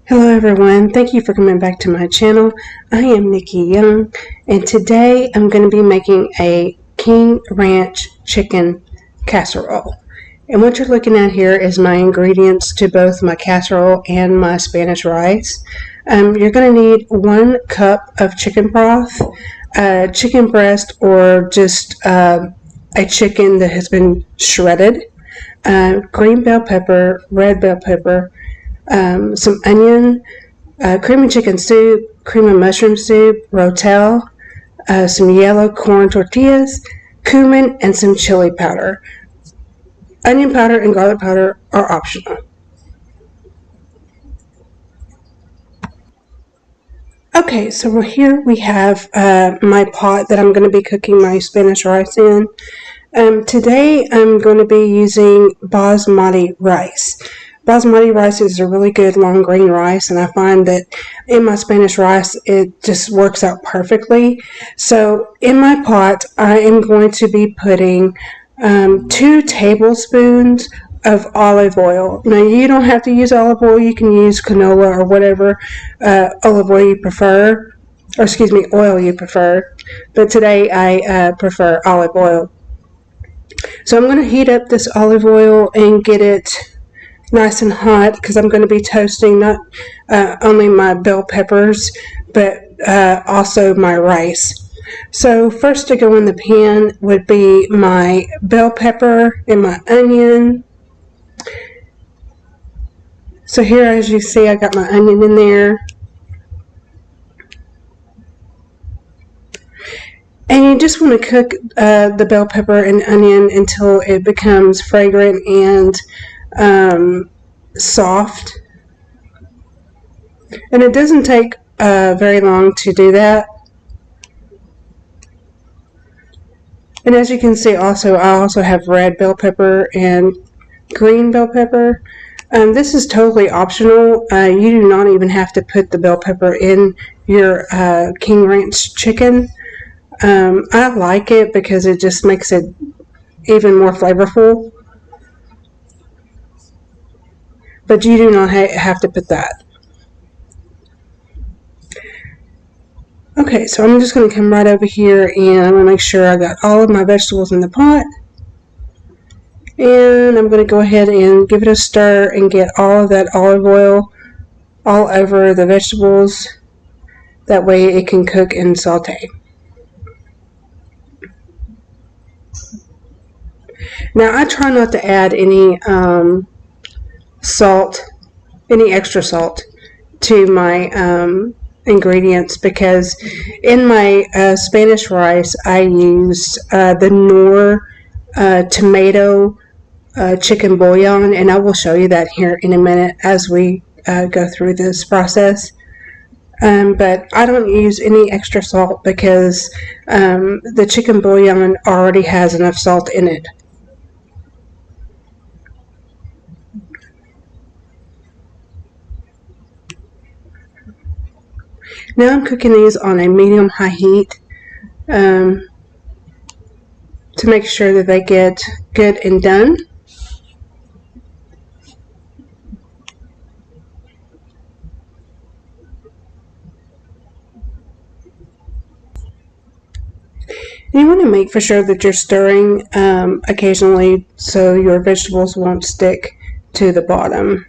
Hello everyone, thank you for coming back to my channel. I am Nikki Young, and today I'm going to be making a King Ranch chicken casserole. And what you're looking at here is my ingredients to both my casserole and my Spanish rice. You're going to need 1 cup of chicken broth, chicken breast, or just a chicken that has been shredded, green bell pepper, red bell pepper, some onion, cream of chicken soup, cream of mushroom soup, rotel, some yellow corn tortillas, cumin, and some chili powder. Onion powder and garlic powder are optional. Okay, so here we have my pot that I'm going to be cooking my Spanish rice in. Today I'm going to be using basmati rice. Basmati rice is a really good long grain rice, and I find that in my Spanish rice it just works out perfectly. So in my pot I am going to be putting 2 tablespoons of olive oil. Now you don't have to use olive oil, you can use canola or whatever olive oil you prefer, or excuse me, oil you prefer, but today I prefer olive oil. So I'm going to heat up this olive oil and get it nice and hot because I'm going to be toasting not only my bell peppers but also my rice. So first to go in the pan would be my bell pepper and my onion. So here, as you see, I got my onion in there. And you just want to cook the bell pepper and onion until it becomes fragrant and soft. And it doesn't take very long to do that. And as you can see, also I also have red bell pepper and green bell pepper. This is totally optional. You do not even have to put the bell pepper in your King Ranch chicken. I like it because it just makes it even more flavorful. But you do not have to put that. Okay, so I'm just going to come right over here and I'm going to make sure I got all of my vegetables in the pot. And I'm going to go ahead and give it a stir and get all of that olive oil all over the vegetables. That way it can cook and saute. Now I try not to add any salt, any extra salt to my ingredients because in my Spanish rice I used the Knorr tomato chicken bouillon, and I will show you that here in a minute as we go through this process. But I don't use any extra salt because the chicken bouillon already has enough salt in it. Now I'm cooking these on a medium-high heat to make sure that they get good and done. You want to make for sure that you're stirring occasionally so your vegetables won't stick to the bottom.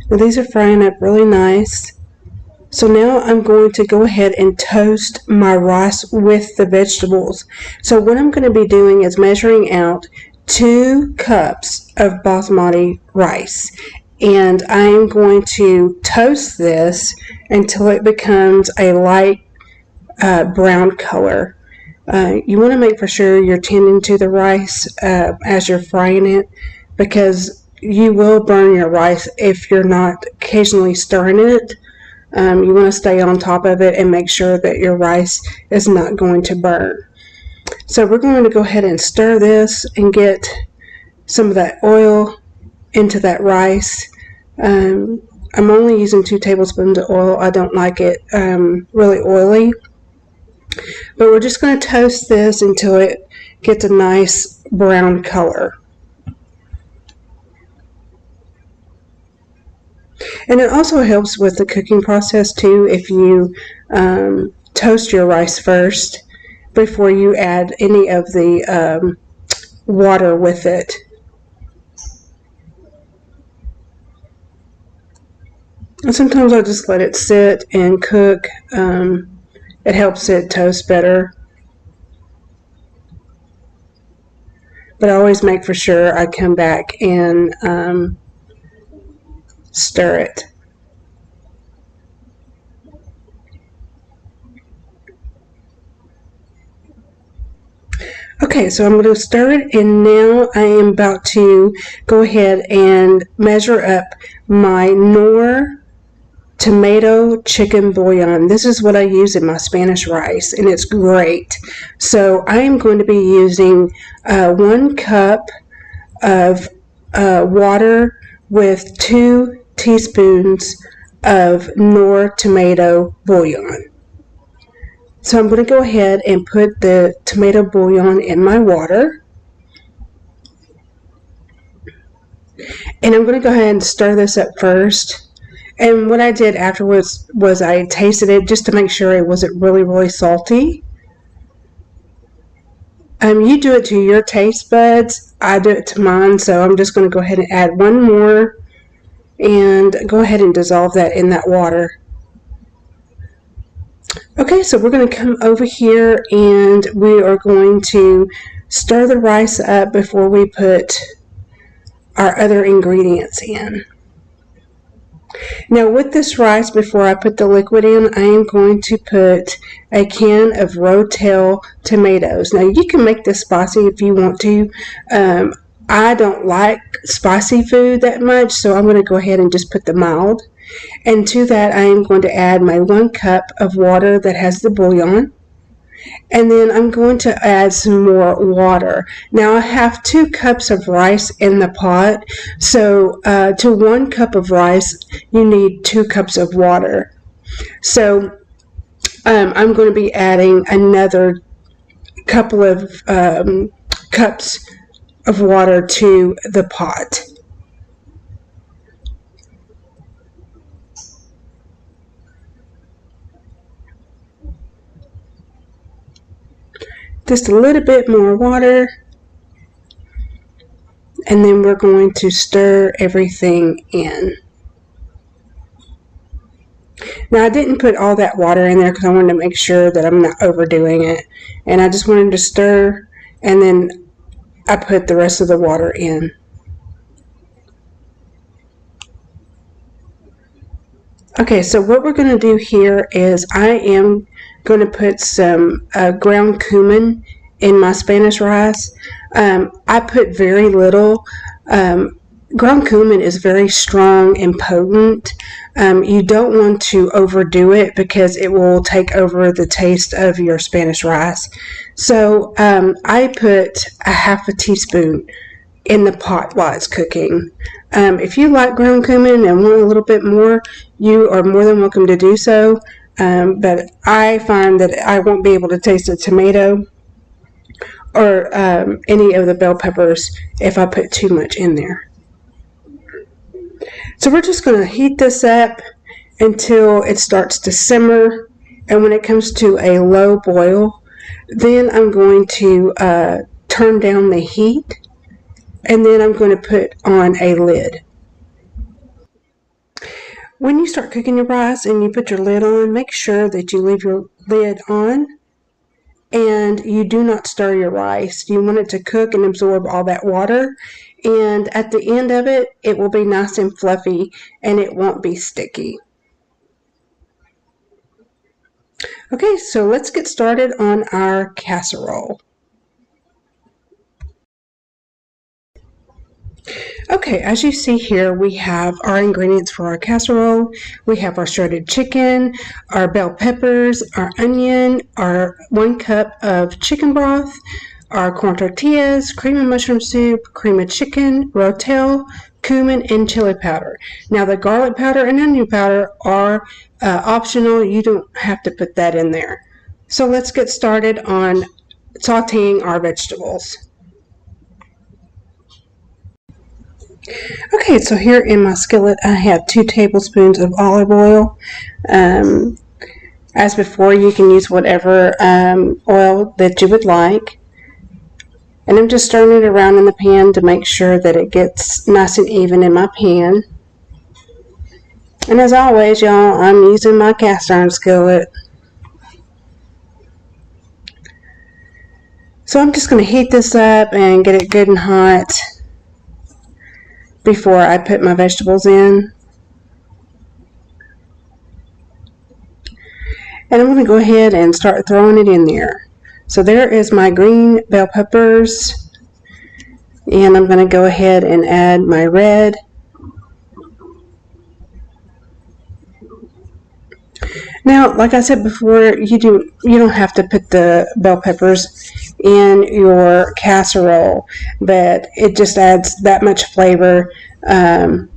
Now these are frying up really nice. So now I'm going to go ahead and toast my rice with the vegetables. So what I'm going to be doing is measuring out 2 cups of basmati rice. And I'm going to toast this until it becomes a light brown color. You want to make for sure you're tending to the rice as you're frying it, because you will burn your rice if you're not occasionally stirring it. You want to stay on top of it and make sure that your rice is not going to burn. So we're going to go ahead and stir this and get some of that oil into that rice. I'm only using 2 tablespoons of oil. I don't like it really oily. But we're just going to toast this until it gets a nice brown color. And it also helps with the cooking process too if you toast your rice first before you add any of the water with it. And sometimes I just let it sit and cook. It helps it toast better. But I always make for sure I come back and stir it. Okay, so I'm going to stir it, and now I am about to go ahead and measure up my Knorr tomato chicken bouillon. This is what I use in my Spanish rice, and it's great. So I am going to be using 1 cup of water with 2 teaspoons of Knorr tomato bouillon. So I'm going to go ahead and put the tomato bouillon in my water. And I'm going to go ahead and stir this up first. And what I did afterwards was I tasted it just to make sure it wasn't really, really salty. You do it to your taste buds. I do it to mine, so I'm just going to go ahead and add 1 more and go ahead and dissolve that in that water. Okay, so we're going to come over here and we are going to stir the rice up before we put our other ingredients in. Now with this rice, before I put the liquid in, I am going to put a can of Rotel tomatoes. Now you can make this spicy if you want to. I don't like spicy food that much, so I'm going to go ahead and just put the mild. And to that I am going to add my 1 cup of water that has the bouillon. And then I'm going to add some more water. Now I have 2 cups of rice in the pot, so to 1 cup of rice you need 2 cups of water. So I'm going to be adding another couple of cups of water to the pot. Just a little bit more water, and then we're going to stir everything in. Now I didn't put all that water in there because I wanted to make sure that I'm not overdoing it, and I just wanted to stir, and then I put the rest of the water in. Okay, so what we're going to do here is I am going to put some ground cumin in my Spanish rice. I put very little. Ground cumin is very strong and potent. You don't want to overdo it because it will take over the taste of your Spanish rice. So I put a half a teaspoon in the pot while it's cooking. If you like ground cumin and want a little bit more, you are more than welcome to do so. But I find that I won't be able to taste the tomato or any of the bell peppers if I put too much in there. So we're just going to heat this up until it starts to simmer, and when it comes to a low boil, then I'm going to turn down the heat, and then I'm going to put on a lid. When you start cooking your rice and you put your lid on, make sure that you leave your lid on and you do not stir your rice. You want it to cook and absorb all that water, and at the end of it, it will be nice and fluffy and it won't be sticky. Okay, so let's get started on our casserole. Okay, as you see here, we have our ingredients for our casserole. We have our shredded chicken, our bell peppers, our onion, our 1 cup of chicken broth, our corn tortillas, cream of mushroom soup, cream of chicken, rotel, cumin, and chili powder. Now the garlic powder and onion powder are optional. You don't have to put that in there. So let's get started on sauteing our vegetables. Okay, so here in my skillet I have 2 tablespoons of olive oil. As before, you can use whatever oil that you would like. And I'm just stirring it around in the pan to make sure that it gets nice and even in my pan. And as always, y'all, I'm using my cast iron skillet. So I'm just going to heat this up and get it good and hot before I put my vegetables in. And I'm going to go ahead and start throwing it in there. So there is my green bell peppers. And I'm going to go ahead and add my red. Now, like I said before, you don't have to put the bell peppers in your casserole, but it just adds that much flavor to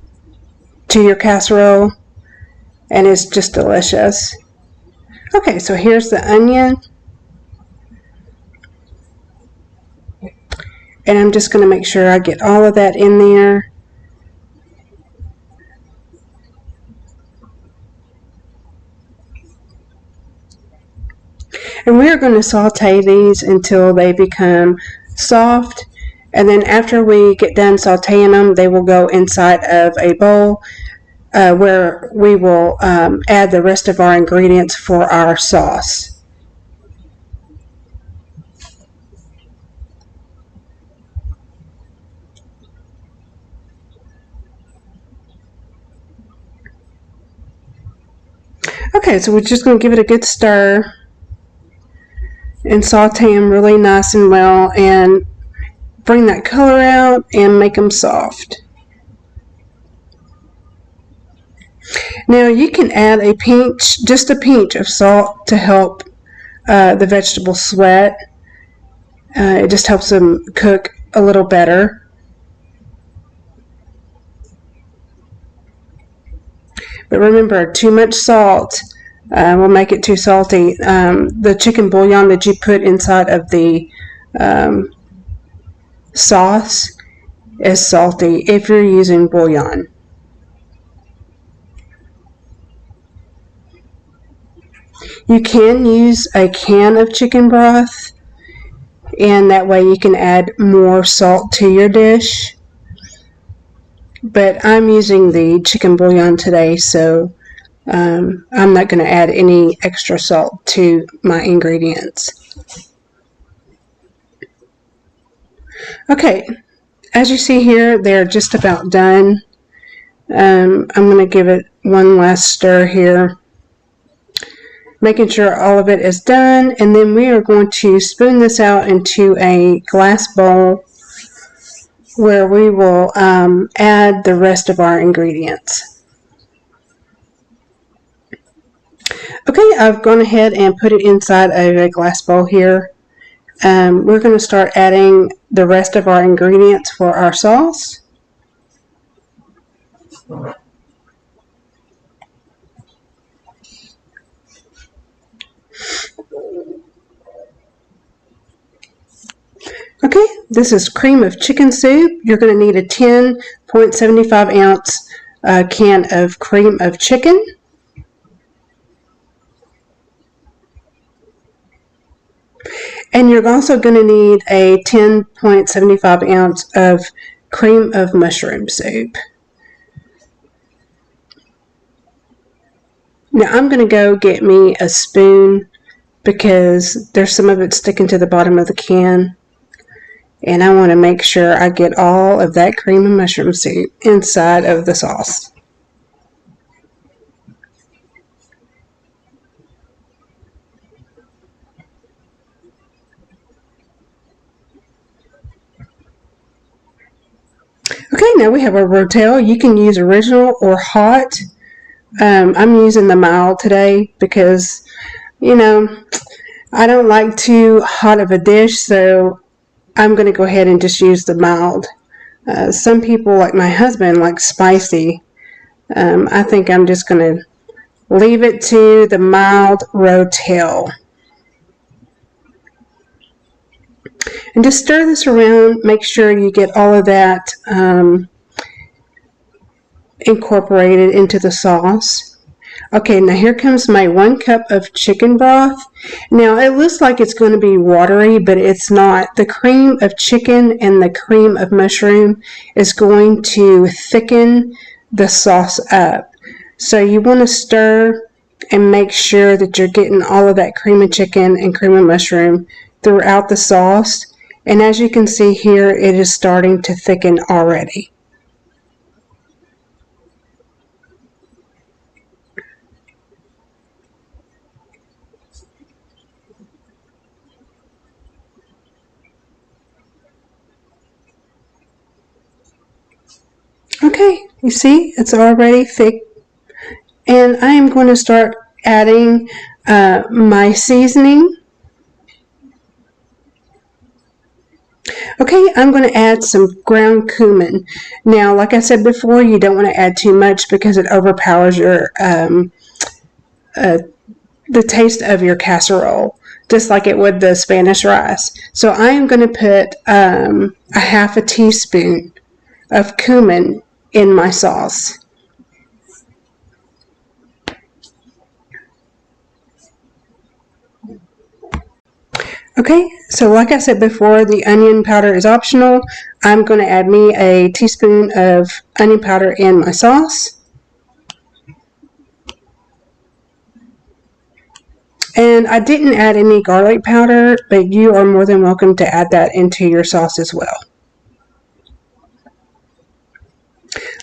your casserole, and it's just delicious. Okay, so here's the onion, and I'm just going to make sure I get all of that in there. And we're going to saute these until they become soft. And then after we get done sauteing them, they will go inside of a bowl where we will add the rest of our ingredients for our sauce. Okay, so we're just going to give it a good stir and saute them really nice and well and bring that color out and make them soft. Now you can add just a pinch of salt to help the vegetables sweat. It just helps them cook a little better. But remember, too much salt will make it too salty. The chicken bouillon that you put inside of the sauce is salty if you're using bouillon. You can use a can of chicken broth, and that way you can add more salt to your dish. But I'm using the chicken bouillon today, so I'm not going to add any extra salt to my ingredients. Okay, as you see here, they're just about done. I'm going to give it one last stir here, making sure all of it is done, and then we are going to spoon this out into a glass bowl where we will add the rest of our ingredients. Okay, I've gone ahead and put it inside of a glass bowl here. We're going to start adding the rest of our ingredients for our sauce. Okay, this is cream of chicken soup. You're going to need a 10.75 ounce can of cream of chicken. And you're also going to need a 10.75 ounce of cream of mushroom soup. Now I'm going to go get me a spoon because there's some of it sticking to the bottom of the can. And I want to make sure I get all of that cream of mushroom soup inside of the sauce. Okay, now we have our rotel. You can use original or hot. I'm using the mild today because, I don't like too hot of a dish, so I'm going to go ahead and just use the mild. Some people, like my husband, like spicy. I think I'm just going to leave it to the mild rotel. And just stir this around. Make sure you get all of that incorporated into the sauce. Okay, now here comes my 1 cup of chicken broth. Now it looks like it's going to be watery, but it's not. The cream of chicken and the cream of mushroom is going to thicken the sauce up. So you want to stir and make sure that you're getting all of that cream of chicken and cream of mushroom throughout the sauce. And as you can see here, it is starting to thicken already. Okay, you see, it's already thick. And I am going to start adding my seasoning. Okay, I'm going to add some ground cumin. Now, like I said before, you don't want to add too much because it overpowers your the taste of your casserole, just like it would the Spanish rice. So I am going to put a half a teaspoon of cumin in my sauce. Okay, so like I said before, the onion powder is optional. I'm going to add me a teaspoon of onion powder in my sauce. And I didn't add any garlic powder, but you are more than welcome to add that into your sauce as well.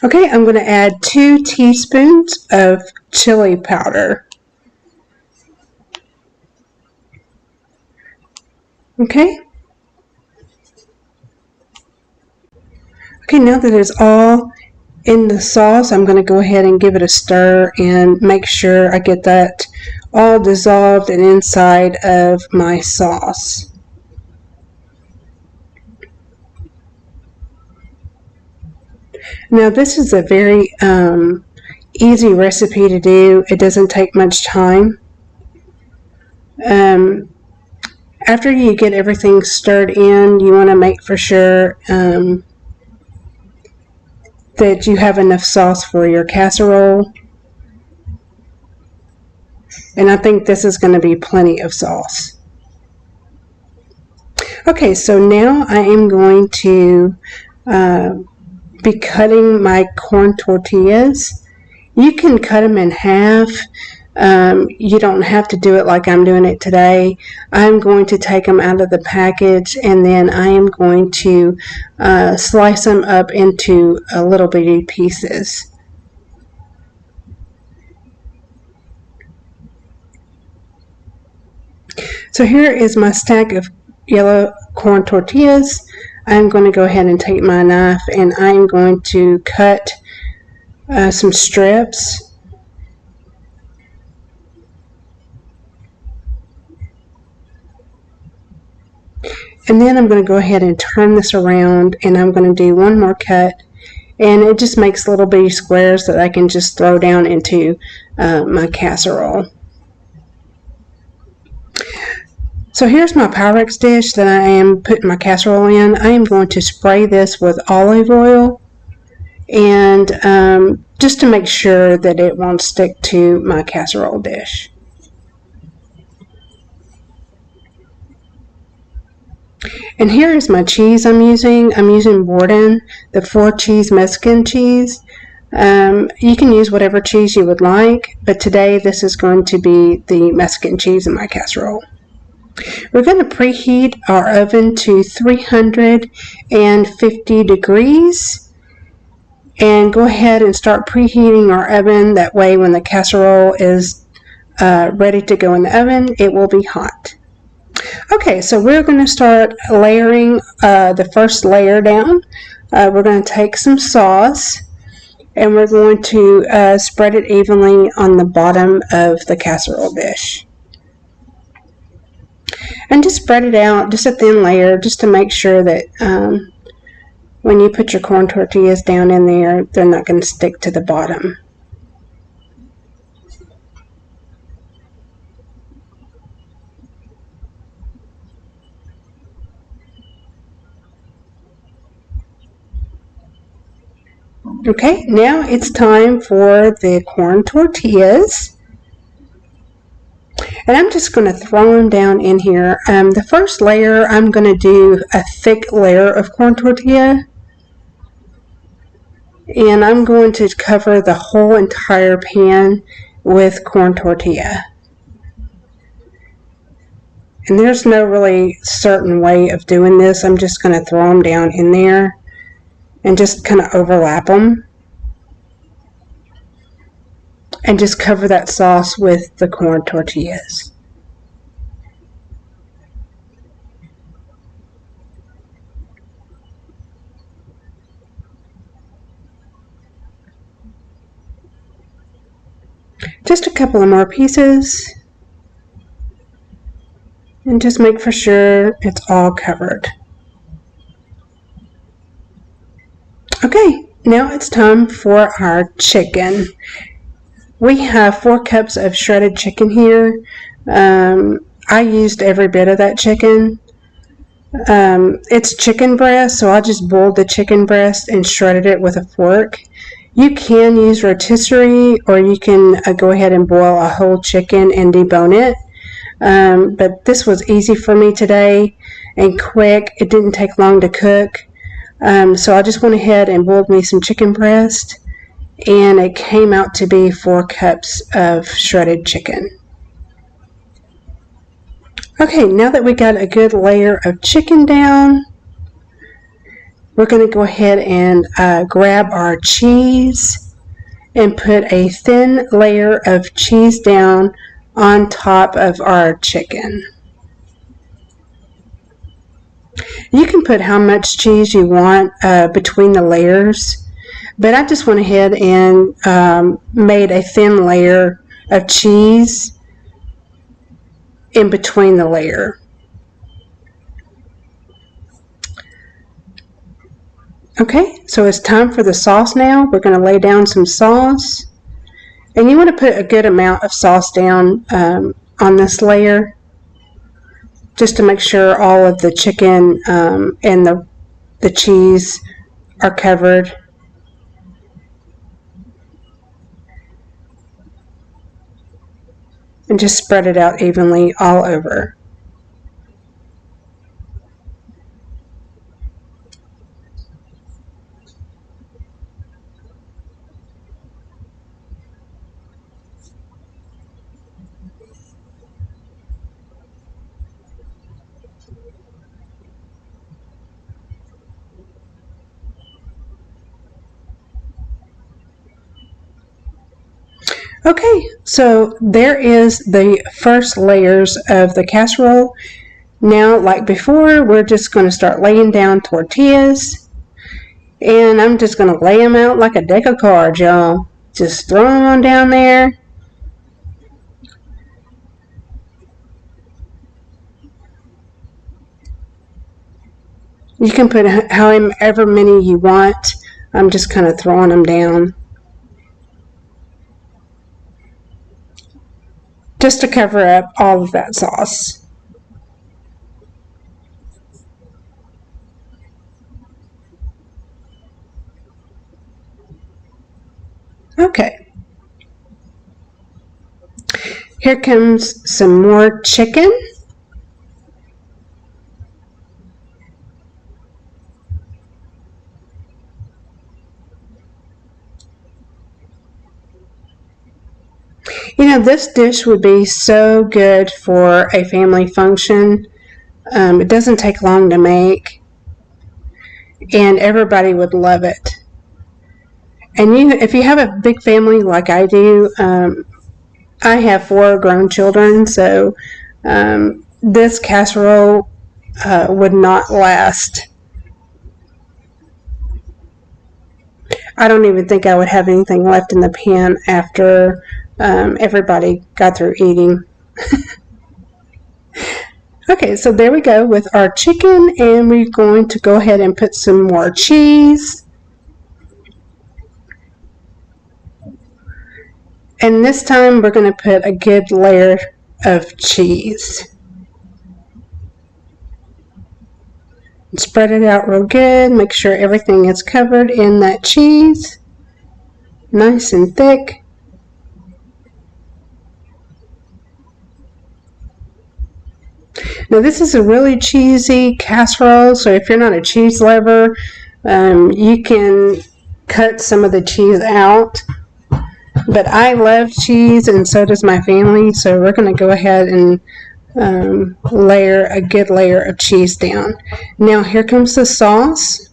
Okay, I'm going to add 2 teaspoons of chili powder. Okay. Okay, now that it's all in the sauce, I'm going to go ahead and give it a stir and make sure I get that all dissolved and inside of my sauce. Now this is a very easy recipe to do. It doesn't take much time. After you get everything stirred in, you want to make for sure that you have enough sauce for your casserole. And I think this is going to be plenty of sauce. Okay, so now I am going to be cutting my corn tortillas. You can cut them in half. You don't have to do it like I'm doing it today. I'm going to take them out of the package and then I am going to slice them up into little bitty pieces. So here is my stack of yellow corn tortillas. I'm going to go ahead and take my knife and I'm going to cut some strips. And then I'm going to go ahead and turn this around and I'm going to do one more cut. And it just makes little bitty squares that I can just throw down into my casserole. So here's my Pyrex dish that I am putting my casserole in. I am going to spray this with olive oil and just to make sure that it won't stick to my casserole dish. And here is my cheese I'm using. I'm using Borden, the 4-cheese Mexican cheese. You can use whatever cheese you would like, but today this is going to be the Mexican cheese in my casserole. We're going to preheat our oven to 350 degrees and go ahead and start preheating our oven. That way when the casserole is ready to go in the oven, it will be hot. Okay, so we're going to start layering the first layer down. We're going to take some sauce and we're going to spread it evenly on the bottom of the casserole dish. And just spread it out, just a thin layer, just to make sure that when you put your corn tortillas down in there, they're not going to stick to the bottom. Okay, now it's time for the corn tortillas. And I'm just going to throw them down in here. The first layer, I'm going to do a thick layer of corn tortilla. And I'm going to cover the whole entire pan with corn tortilla. And there's no really certain way of doing this. I'm just going to throw them down in there and just kind of overlap them. And just cover that sauce with the corn tortillas. Just a couple of more pieces. And just make for sure it's all covered. Okay, now it's time for our chicken. We have 4 cups of shredded chicken here. I used every bit of that chicken. It's chicken breast, so I just boiled the chicken breast and shredded it with a fork. You can use rotisserie, or you can go ahead and boil a whole chicken and debone it. But this was easy for me today and quick. It didn't take long to cook. So I just went ahead and boiled me some chicken breast, and it came out to be 4 cups of shredded chicken. Okay, now that we got a good layer of chicken down, we're going to go ahead and grab our cheese and put a thin layer of cheese down on top of our chicken. You can put how much cheese you want between the layers, but I just went ahead and made a thin layer of cheese in between the layer. Okay, so it's time for the sauce now. We're going to lay down some sauce. And you want to put a good amount of sauce down on this layer, just to make sure all of the chicken and the cheese are covered. And just spread it out evenly all over. Okay, so there is the first layers of the casserole. Now, like before, we're just going to start laying down tortillas. And I'm just going to lay them out like a deck of cards, y'all. Just throw them on down there. You can put however many you want. I'm just kind of throwing them down, just to cover up all of that sauce. Okay. Here comes some more chicken. You know, this dish would be so good for a family function. It doesn't take long to make, and everybody would love it. And if you have a big family like I do, I have 4 grown children, so this casserole would not last. I don't even think I would have anything left in the pan after everybody got through eating. Okay, so there we go with our chicken, and we're going to go ahead and put some more cheese. And this time we're going to put a good layer of cheese. Spread it out real good. Make sure everything is covered in that cheese. nice and thick. Now this is a really cheesy casserole, so if you're not a cheese lover, you can cut some of the cheese out. But I love cheese, and so does my family, so we're going to go ahead and layer a good layer of cheese down. Now here comes the sauce.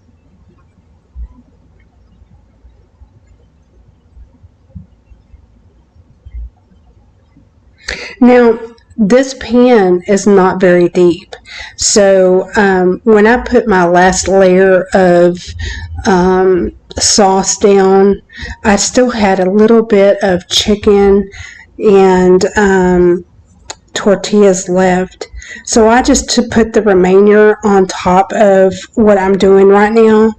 Now this pan is not very deep, so when I put my last layer of sauce down, I still had a little bit of chicken and tortillas left, so I just put the remainder on top of what I'm doing right now.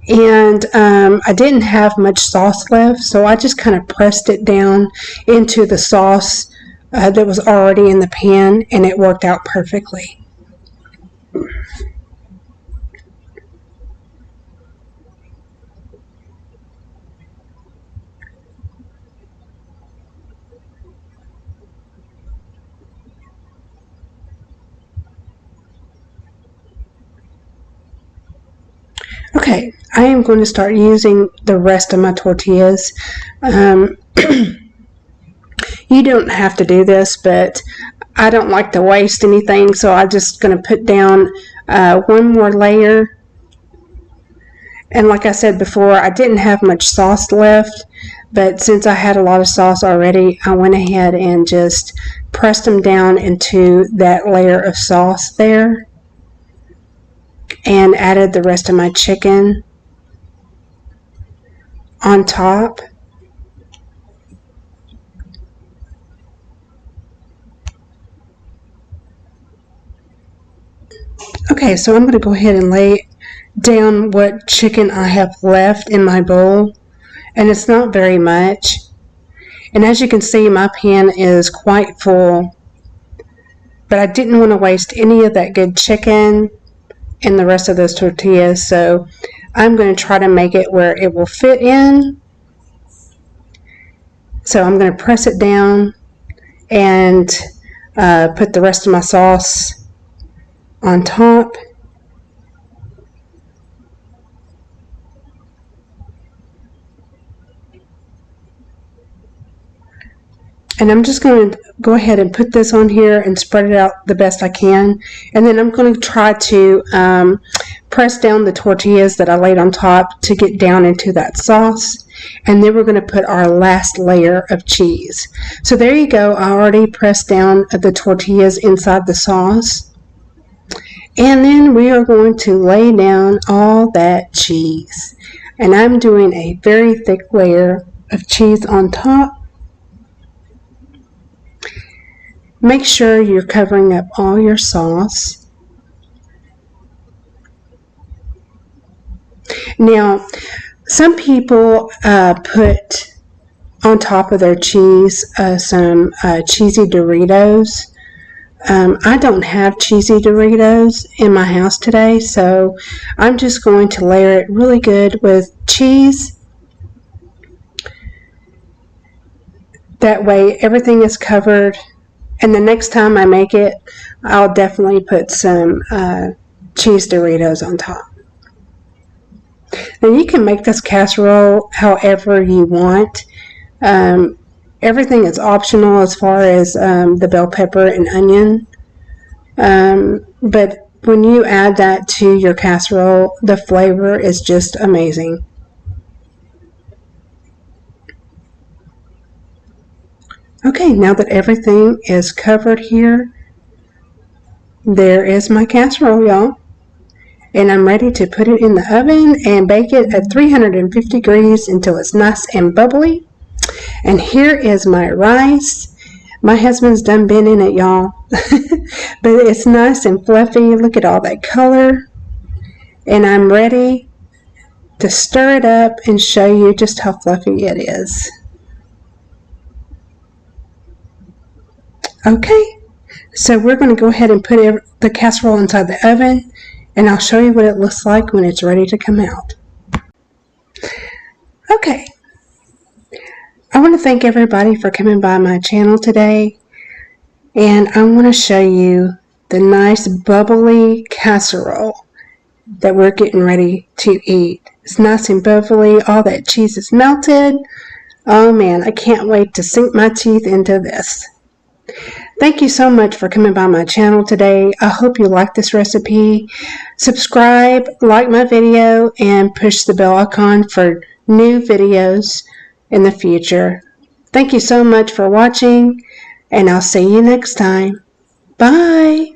And I didn't have much sauce left, so I just kind of pressed it down into the sauce that was already in the pan, and it worked out perfectly. Okay, I am going to start using the rest of my tortillas. You don't have to do this, but I don't like to waste anything, so I'm just going to put down one more layer. And like I said before, I didn't have much sauce left, but since I had a lot of sauce already, I went ahead and just pressed them down into that layer of sauce there and added the rest of my chicken on top. Okay, so I'm going to go ahead and lay down what chicken I have left in my bowl, and it's not very much. And as you can see, my pan is quite full, but I didn't want to waste any of that good chicken and the rest of those tortillas, so I'm going to try to make it where it will fit in. So I'm going to press it down and put the rest of my sauce on top. And I'm just going to go ahead and put this on here and spread it out the best I can. And then I'm going to try to press down the tortillas that I laid on top to get down into that sauce. And then we're going to put our last layer of cheese. So there you go. I already pressed down the tortillas inside the sauce. And then we are going to lay down all that cheese. And I'm doing a very thick layer of cheese on top. Make sure you're covering up all your sauce. Now, some people put on top of their cheese some cheesy Doritos. I don't have cheesy Doritos in my house today, so I'm just going to layer it really good with cheese. That way everything is covered. And the next time I make it, I'll definitely put some cheese Doritos on top. Now you can make this casserole however you want. Everything is optional as far as the bell pepper and onion. But when you add that to your casserole, the flavor is just amazing. Okay, now that everything is covered here, there is my casserole, y'all. And I'm ready to put it in the oven and bake it at 350 degrees until it's nice and bubbly. And here is my rice. My husband's done been in it, y'all. But it's nice and fluffy. Look at all that color. And I'm ready to stir it up and show you just how fluffy it is. Okay, so we're going to go ahead and put the casserole inside the oven, and I'll show you what it looks like when it's ready to come out. Okay, I want to thank everybody for coming by my channel today, and I want to show you the nice bubbly casserole that we're getting ready to eat. It's nice and bubbly, all that cheese is melted. Oh man, I can't wait to sink my teeth into this. Thank you so much for coming by my channel today. I hope you like this recipe. Subscribe, like my video, and push the bell icon for new videos in the future. Thank you so much for watching, and I'll see you next time. Bye!